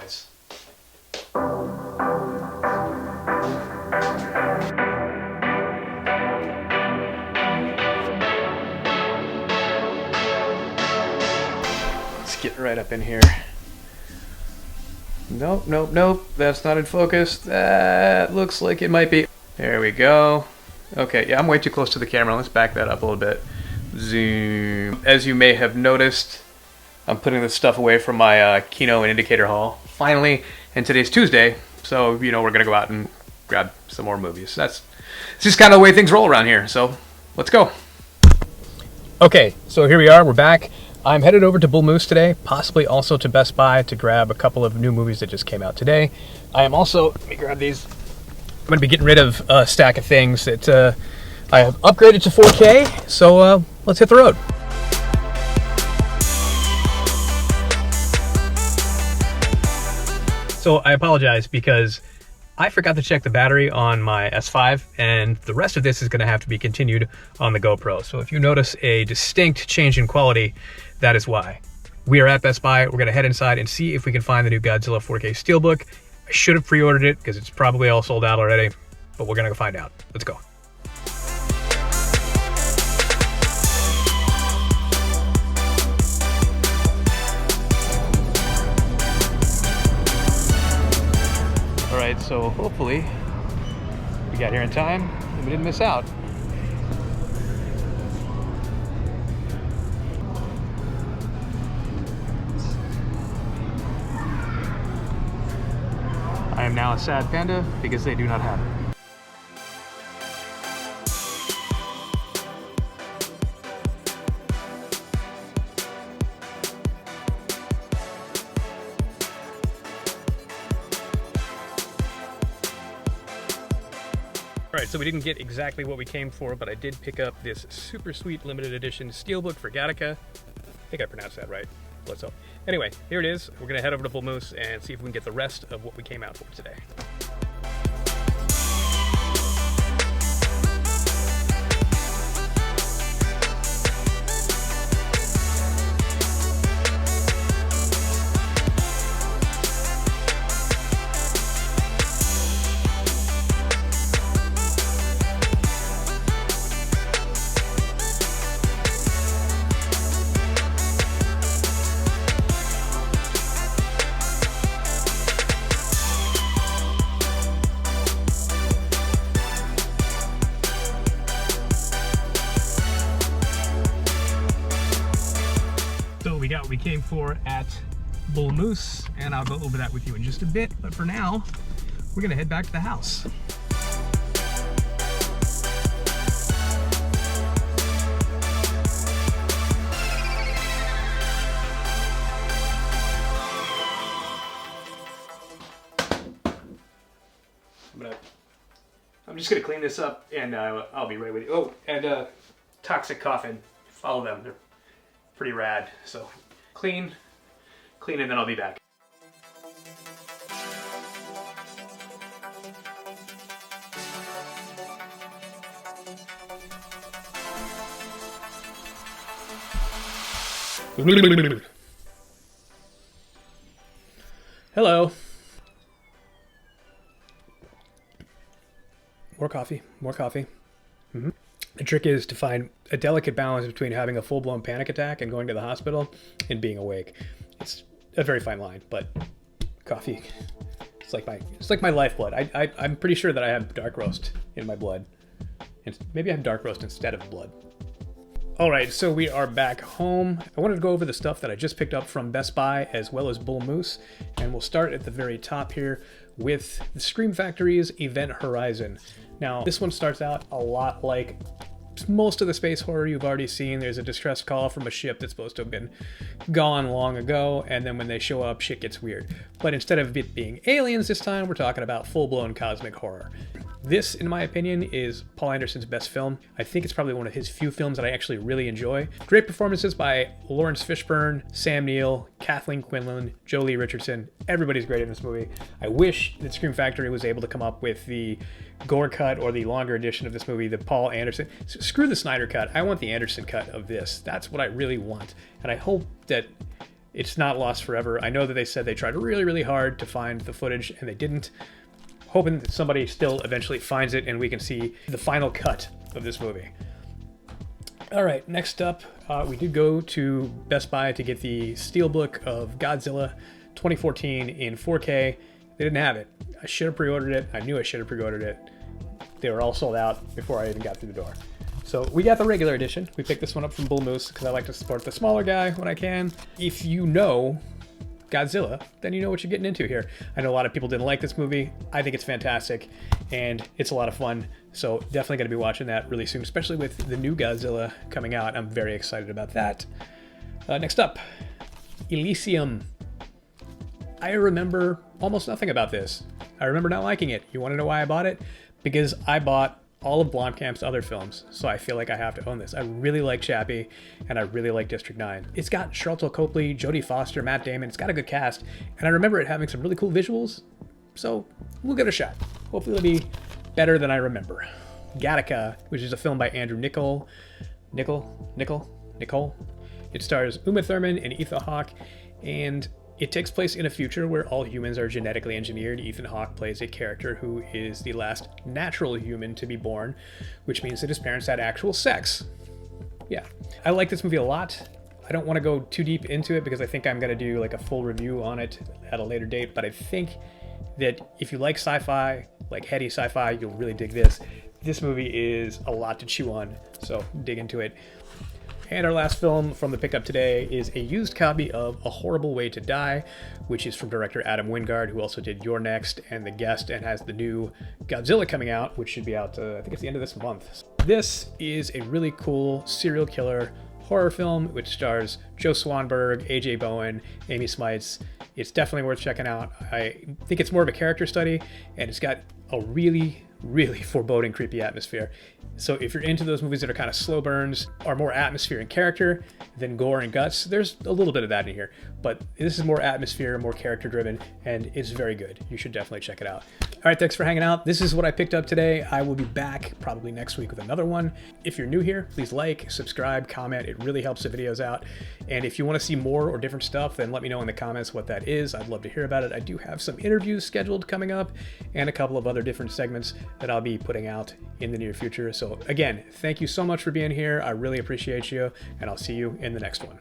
place. Let's get right up in here. Nope, nope, nope. That's not in focus. That looks like it might be. There we go. Okay, yeah, I'm way too close to the camera. Let's back that up a little bit. Zoom. As you may have noticed, I'm putting this stuff away from my Kino and indicator haul. Finally, and today's Tuesday, so, we're going to go out and grab some more movies. It's just kind of the way things roll around here, so let's go. Okay, so here we are. We're back. I'm headed over to Bull Moose today, possibly also to Best Buy to grab a couple of new movies that just came out today. I am also, let me grab these. I'm going to be getting rid of a stack of things that I have upgraded to 4K, so let's hit the road. So I apologize because I forgot to check the battery on my S5, and the rest of this is going to have to be continued on the GoPro. So if you notice a distinct change in quality, that is why. We are at Best Buy. We're going to head inside and see if we can find the new Godzilla 4K Steelbook. I should have pre-ordered it because it's probably all sold out already, but we're going to go find out. Let's go. All right, so hopefully we got here in time and we didn't miss out. I am now a sad panda because they do not have it. Alright, so we didn't get exactly what we came for, but I did pick up this super sweet limited edition steelbook for Gattaca. I think I pronounced that right. Let's hope. Anyway, here it is. We're going to head over to Bull Moose and see if we can get the rest of what we came out for today. We got what we came for at Bull Moose, and I'll go over that with you in just a bit, but for now we're gonna head back to the house. I'm just gonna clean this up and I'll be right with you. Oh, and Toxic Coffin, follow them. They're pretty rad. So clean, and then I'll be back. Hello. More coffee, more coffee. Mm-hmm. The trick is to find a delicate balance between having a full-blown panic attack and going to the hospital and being awake. It's a very fine line, but coffee, it's like my lifeblood. I'm pretty sure that I have dark roast in my blood. And maybe I have dark roast instead of blood. All right, so we are back home. I wanted to go over the stuff that I just picked up from Best Buy as well as Bull Moose, and we'll start at the very top here with the Scream Factory's Event Horizon. Now, this one starts out a lot like most of the space horror you've already seen. There's a distress call from a ship that's supposed to have been gone long ago, and then when they show up, shit gets weird. But instead of it being aliens this time, we're talking about full-blown cosmic horror. This, in my opinion, is Paul Anderson's best film. I think it's probably one of his few films that I actually really enjoy. Great performances by Lawrence Fishburne, Sam Neill, Kathleen Quinlan, Jolie Richardson. Everybody's great in this movie. I wish that Scream Factory was able to come up with the gore cut or the longer edition of this movie, the Paul Anderson. Screw the Snyder cut. I want the Anderson cut of this. That's what I really want. And I hope that it's not lost forever. I know that they said they tried really, really hard to find the footage, and they didn't. Hoping that somebody still eventually finds it and we can see the final cut of this movie. All right, next up, we did go to Best Buy to get the Steelbook of Godzilla 2014 in 4K. They didn't have it. I should have pre-ordered it. I knew I should have pre-ordered it. They were all sold out before I even got through the door. So we got the regular edition. We picked this one up from Bull Moose because I like to support the smaller guy when I can. If you know Godzilla, then you know what you're getting into here. I know a lot of people didn't like this movie. I think it's fantastic, and it's a lot of fun. So definitely going to be watching that really soon, especially with the new Godzilla coming out. I'm very excited about that. Next up, Elysium. I remember almost nothing about this. I remember not liking it. You want to know why I bought it? Because I bought all of Blomkamp's other films, so I feel like I have to own this. I really like Chappie, and I really like District 9. It's got Sharlto Copley, Jodie Foster, Matt Damon. It's got a good cast, and I remember it having some really cool visuals, so we'll give it a shot. Hopefully it'll be better than I remember. Gattaca, which is a film by Andrew Niccol. It stars Uma Thurman and Ethan Hawke, and it takes place in a future where all humans are genetically engineered. Ethan Hawke plays a character who is the last natural human to be born, which means that his parents had actual sex. Yeah, I like this movie a lot. I don't want to go too deep into it because I think I'm going to do like a full review on it at a later date, but I think that if you like sci-fi, like heady sci-fi, you'll really dig this. This movie is a lot to chew on, so dig into it. And our last film from the pickup today is a used copy of A Horrible Way to Die, which is from director Adam Wingard, who also did You're Next and The Guest, and has the new Godzilla coming out, which should be out, I think it's the end of this month. This is a really cool serial killer horror film, which stars Joe Swanberg, AJ Bowen, Amy Smites. It's definitely worth checking out. I think it's more of a character study, and it's got a really foreboding, creepy atmosphere. So if you're into those movies that are kind of slow burns, are more atmosphere and character than gore and guts, there's a little bit of that in here. But this is more atmosphere, more character driven, and it's very good. You should definitely check it out. All right, thanks for hanging out. This is what I picked up today. I will be back probably next week with another one. If you're new here, please like, subscribe, comment. It really helps the videos out. And if you want to see more or different stuff, then let me know in the comments what that is. I'd love to hear about it. I do have some interviews scheduled coming up and a couple of other different segments that I'll be putting out in the near future. So again, thank you so much for being here. I really appreciate you, and I'll see you in the next one.